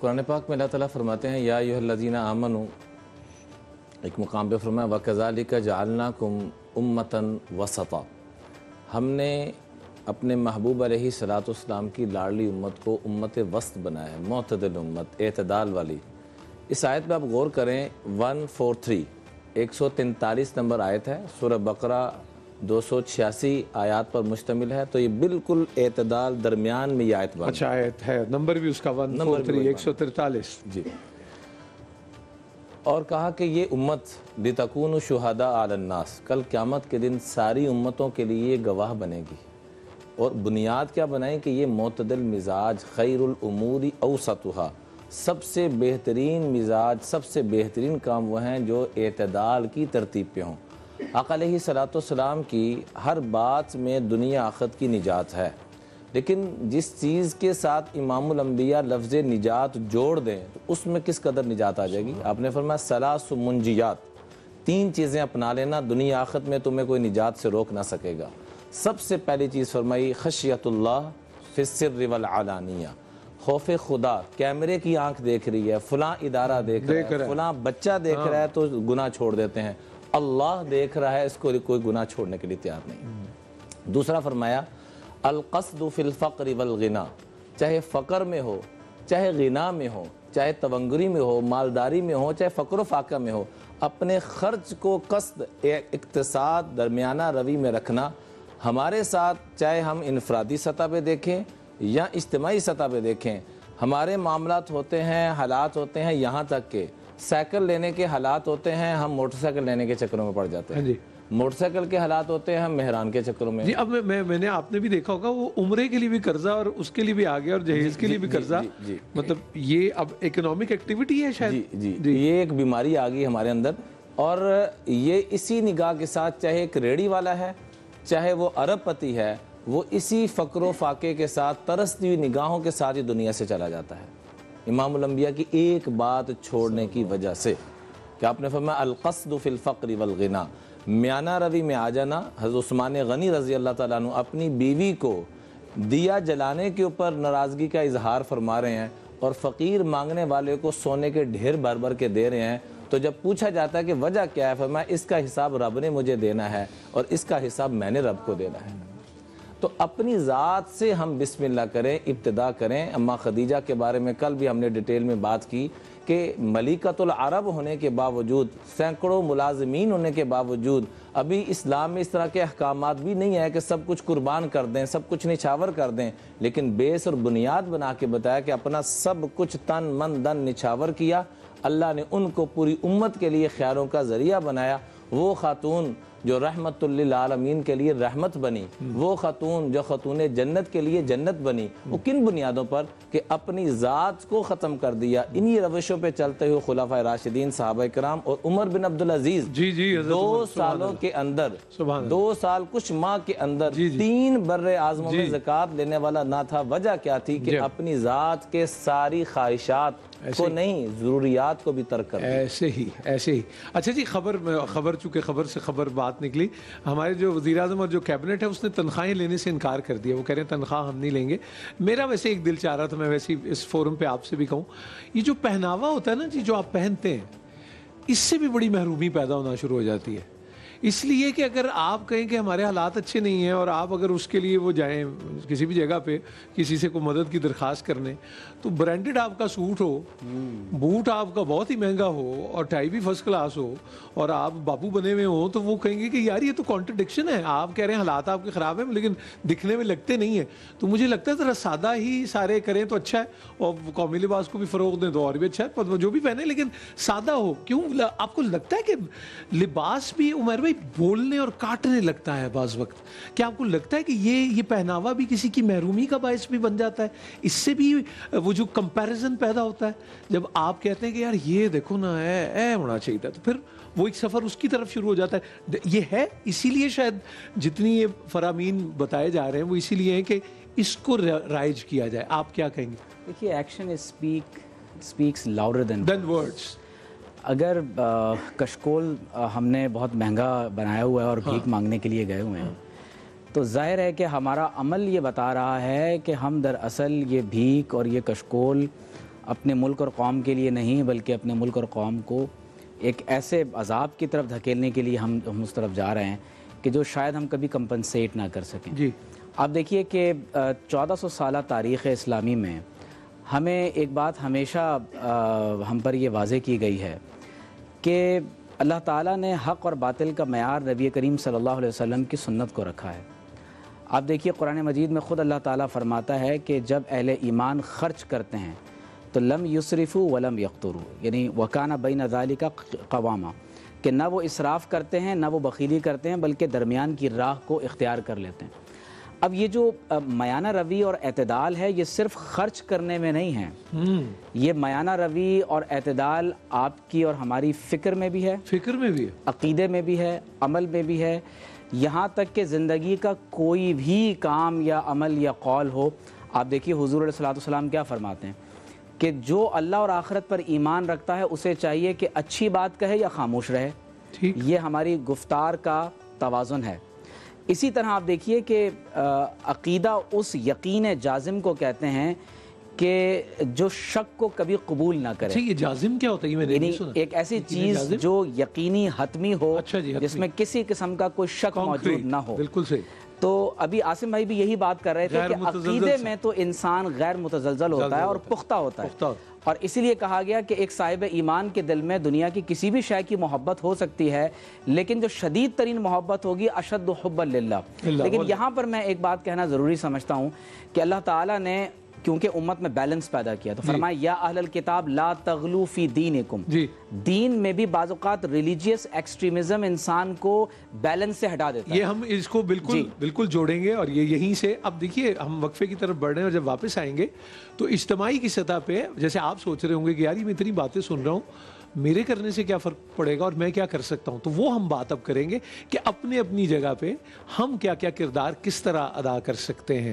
قرآن پاک میں اللہ تعالیٰ فرماتے ہیں یا ایھا آمنو، ایک مقام پہ فرمایا وَكَذَلِكَ جَعَلْنَاكُمْ أُمَّةً وَسَطًا، ہم نے اپنے محبوب علیہ الصلوۃ والسلام کی لاڈلی امت کو امت وسط بنایا ہے، معتدل امت، اعتدال والی۔ اس آیت پہ آپ غور کریں، 143 143 نمبر آیت ہے، سورہ بقرہ 286 آیات پر مشتمل ہے، تو یہ بالکل اعتدال درمیان میں یہ آیت بن۔ اچھا آیت ہے، نمبر بھی اس کا 143 143 جی۔ اور کہا کہ یہ امت لِتَكُونُوا شُهَدَاءَ عَلَى النَّاسِ، کل قیامت کے دن ساری امتوں کے لیے یہ گواہ بنے گی۔ اور بنیاد کیا بنائیں کہ یہ معتدل مزاج، خیر الامور اوسطها، سب سے بہترین مزاج، سب سے بہترین کام وہ ہیں جو اعتدال کی ترتیب پہ ہوں۔ آقا علیہ الصلوۃ والسلام کی ہر بات میں دنیا آخرت کی نجات ہے، لیکن جس چیز کے ساتھ امام الانبیاء لفظ نجات جوڑ دیں تو اس میں کس قدر نجات آ جائے گی۔ آپ نے فرمایا ثلاث منجیات، 3 چیزیں اپنا لینا، دنیا آخرت میں تمہیں کوئی نجات سے روک نہ سکے گا۔ سب سے پہلی چیز فرمائی خشیت اللہ فی السر والعلانیہ، خوف خدا، کیمرے کی آنکھ دیکھ رہی ہے، فلاں ادارہ دیکھ رہا ہے، فلاں بچہ دیکھ رہا ہے تو گناہ چھوڑ دیتے ہیں، اللہ دیکھ رہا ہے، اس کو کوئی گناہ چھوڑنے کے لیے تیار نہیں۔ دوسرا فرمایا القصد فی الفقر والغنا، چاہے فقر میں ہو، چاہے غنا میں ہو، چاہے تونگری میں ہو، مالداری میں ہو، چاہے فقر و فاقہ میں ہو، اپنے خرچ کو قصد اقتصاد درمیانہ روی میں رکھنا۔ ہمارے ساتھ چاہے ہم انفرادی سطح پہ دیکھیں یا اجتماعی سطح پہ دیکھیں، ہمارے معاملات ہوتے ہیں، حالات ہوتے ہیں یہاں تک کہ سائیکل لینے کے حالات ہوتے ہیں، ہم موٹر سائیکل لینے کے چکروں میں پڑ جاتے ہیں۔ موٹر سائیکل کے حالات ہوتے ہیں، ہم مہران کے چکروں میں۔ جی، اب میں نے آپ نے بھی دیکھا ہوگا وہ عمرے کے لیے بھی قرضہ اور اس کے لیے بھی آ گیا اور جہیز کے لیے بھی قرضہ، مطلب یہ اب اکنامک ایکٹیویٹی ہے شاید۔ جی، یہ ایک بیماری آ گئی ہمارے اندر، اور یہ اسی نگاہ کے ساتھ چاہے ایک ریڑھی والا ہے، چاہے وہ ارب پتی ہے، وہ اسی فقر و فاقے کے ساتھ ترستی ہوئی نگاہوں کے ساتھ ہی دنیا سے چلا جاتا ہے، امام الانبیاء کی ایک بات چھوڑنے کی وجہ سے۔ کہ آپ نے فرمایا القصد فی الفقر والغنا، میانہ روی میں آ جانا۔ حضرت عثمان غنی رضی اللہ تعالیٰ عنہ اپنی بیوی کو دیا جلانے کے اوپر ناراضگی کا اظہار فرما رہے ہیں اور فقیر مانگنے والے کو سونے کے ڈھیر بھر بھر کے دے رہے ہیں، تو جب پوچھا جاتا ہے کہ وجہ کیا ہے، فرمایا اس کا حساب رب نے مجھے دینا ہے اور اس کا حساب میں نے رب کو دینا ہے۔ تو اپنی ذات سے ہم بسم اللہ کریں، ابتدا کریں۔ اماں خدیجہ کے بارے میں کل بھی ہم نے ڈیٹیل میں بات کی کہ ملکۃ العرب ہونے کے باوجود، سینکڑوں ملازمین ہونے کے باوجود، ابھی اسلام میں اس طرح کے احکامات بھی نہیں ہے کہ سب کچھ قربان کر دیں، سب کچھ نچھاور کر دیں، لیکن بیس اور بنیاد بنا کے بتایا کہ اپنا سب کچھ تن من دن نچھاور کیا۔ اللہ نے ان کو پوری امت کے لیے خیروں کا ذریعہ بنایا۔ وہ خاتون جو رحمت للعالمین کے لیے رحمت بنی، وہ خاتون جو خاتون جنت کے لیے جنت بنی، وہ کن بنیادوں پر؟ کہ اپنی ذات کو ختم کر دیا۔ انہی روشوں پہ چلتے ہوئے خلفائے راشدین، صحابہ کرام اور عمر بن عبدالعزیز 2 سالوں کے اندر، 2 سال کچھ ماہ کے اندر 3 بر اعظموں میں زکوٰۃ لینے والا نہ تھا۔ وجہ کیا تھی؟ کہ اپنی ذات کے ساری خواہشات کو نہیں، ضروریات کو بھی ترک کر دیا۔ ایسے ہی۔ اچھا جی، خبر چونکہ خبر سے خبر بات نکلی، ہمارے جو وزیر اعظم اور جو کیبنٹ ہے اس نے تنخواہیں لینے سے انکار کر دیا۔ وہ کہہ رہے ہیں تنخواہ ہم نہیں لیں گے۔ میرا ویسے ایک دل چاہ رہا تھا، میں ویسے اس فورم پہ آپ سے بھی کہوں، یہ جو پہناوا ہوتا ہے نا جی، جو آپ پہنتے ہیں، اس سے بھی بڑی محرومی پیدا ہونا شروع ہو جاتی ہے۔ اس لیے کہ اگر آپ کہیں کہ ہمارے حالات اچھے نہیں ہیں اور آپ اگر اس کے لیے وہ جائیں کسی بھی جگہ پہ کسی سے کوئی مدد کی درخواست کرنے، تو برانڈڈ آپ کا سوٹ ہو، بوٹ آپ کا بہت ہی مہنگا ہو اور ٹائی بھی فرسٹ کلاس ہو اور آپ باپو بنے ہوئے ہوں، تو وہ کہیں گے کہ یار یہ تو کانٹرڈکشن ہے، آپ کہہ رہے ہیں حالات آپ کے خراب ہیں لیکن دکھنے میں لگتے نہیں ہیں۔ تو مجھے لگتا ہے ذرا سادہ ہی سارے کریں تو اچھا ہے، اور قومی لباس کو بھی فروغ دیں تو اور بھی اچھا ہے، جو بھی پہنے لیکن سادہ ہو۔ کیوں آپ کو لگتا ہے کہ لباس بھی عمر بھائی بولنے اور کاٹنے لگتا ہے بعض وقت؟ کیا آپ کو لگتا ہے کہ یہ پہناوا بھی کسی کی محرومی کا باعث بھی بن جاتا ہے؟ اس سے بھی وہ جو کمپیریزن پیدا ہوتا ہے جب آپ کہتے ہیں کہ یار یہ دیکھو نا اے ہونا چاہیے تھا، تو پھر وہ ایک سفر اس کی طرف شروع ہو جاتا ہے۔ یہ ہے اسی لیے شاید جتنی یہ فرامین بتائے جا رہے ہیں وہ اسی لیے ہیں کہ اس کو رائج کیا جائے۔ آپ کیا کہیں گے؟ دیکھیے، action speaks louder than words. اگر کشکول ہم نے بہت مہنگا بنایا ہوا ہے اور بھیک مانگنے کے لیے گئے ہوئے ہیں، تو ظاہر ہے کہ ہمارا عمل یہ بتا رہا ہے کہ ہم دراصل یہ بھیک اور یہ کشکول اپنے ملک اور قوم کے لیے نہیں بلکہ اپنے ملک اور قوم کو ایک ایسے عذاب کی طرف دھکیلنے کے لیے ہم اس طرف جا رہے ہیں کہ جو شاید ہم کبھی کمپنسیٹ نہ کر سکیں. جی آپ دیکھیے کہ 1400 سالہ تاریخ اسلامی میں ہمیں ایک بات ہمیشہ ہم پر یہ واضح کی گئی ہے کہ اللہ تعالیٰ نے حق اور باطل کا معیار نبی کریم صلی اللہ علیہ وسلم کی سنت کو رکھا ہے. آپ دیکھیے قرآن مجید میں خود اللہ تعالیٰ فرماتا ہے کہ جب اہل ایمان خرچ کرتے ہیں تو لم یسرفوا ولم یقتروا، یعنی وکان بین ذالک قواما، کہ نہ وہ اسراف کرتے ہیں نہ وہ بخیلی کرتے ہیں بلکہ درمیان کی راہ کو اختیار کر لیتے ہیں. اب یہ جو میانہ روی اور اعتدال ہے یہ صرف خرچ کرنے میں نہیں ہے، یہ میانہ روی اور اعتدال آپ کی اور ہماری فکر میں بھی ہے، فکر میں بھی ہے، عقیدے میں بھی ہے، عمل میں بھی ہے، یہاں تک کہ زندگی کا کوئی بھی کام یا عمل یا قول ہو. آپ دیکھیے حضور علیہ الصلوۃ والسلام کیا فرماتے ہیں کہ جو اللہ اور آخرت پر ایمان رکھتا ہے اسے چاہیے کہ اچھی بات کہے یا خاموش رہے. یہ ہماری گفتار کا توازن ہے. اسی طرح آپ دیکھیے کہ عقیدہ اس یقین جازم کو کہتے ہیں کہ جو شک کو کبھی قبول نہ کرے. یہ جازم کیا ہوتا ہے؟ یہ میں نے نہیں سنا. ایک ایسی چیز جو یقینی حتمی ہو، جس میں کسی قسم کا کوئی شک موجود نہ ہو. بالکل صحیح. تو ابھی عاصم بھائی بھی یہی بات کر رہے تھے کہ عقیدے میں تو انسان غیر متزلزل ہوتا ہے اور پختہ ہوتا ہے، اور اسی لیے کہا گیا کہ ایک صاحب ایمان کے دل میں دنیا کی کسی بھی شے کی محبت ہو سکتی ہے لیکن جو شدید ترین محبت ہوگی اشد حبا للہ. لیکن یہاں پر میں ایک بات کہنا ضروری سمجھتا ہوں کہ اللہ تعالیٰ نے کیونکہ امت میں بیلنس پیدا کیا تو فرمایا یا اہل الکتاب لا تغلو فی دینکم. دین میں بھی بعض اوقات ریلیجیس ایکسٹریمزم انسان کو بیلنس سے ہٹا دیتا ہے. یہ ہم اس کو بالکل جوڑیں گے اور یہ یہیں سے اب دیکھیے ہم وقفے کی طرف بڑھ رہے ہیں، اور جب واپس آئیں گے تو اجتماعی کی سطح پہ جیسے آپ سوچ رہے ہوں گے کہ یار یہ میں اتنی باتیں سن رہا ہوں، میرے کرنے سے کیا فرق پڑے گا اور میں کیا کر سکتا ہوں، تو وہ ہم بات اب کریں گے کہ اپنی جگہ پہ ہم کیا کیا کردار کس طرح ادا کر سکتے ہیں.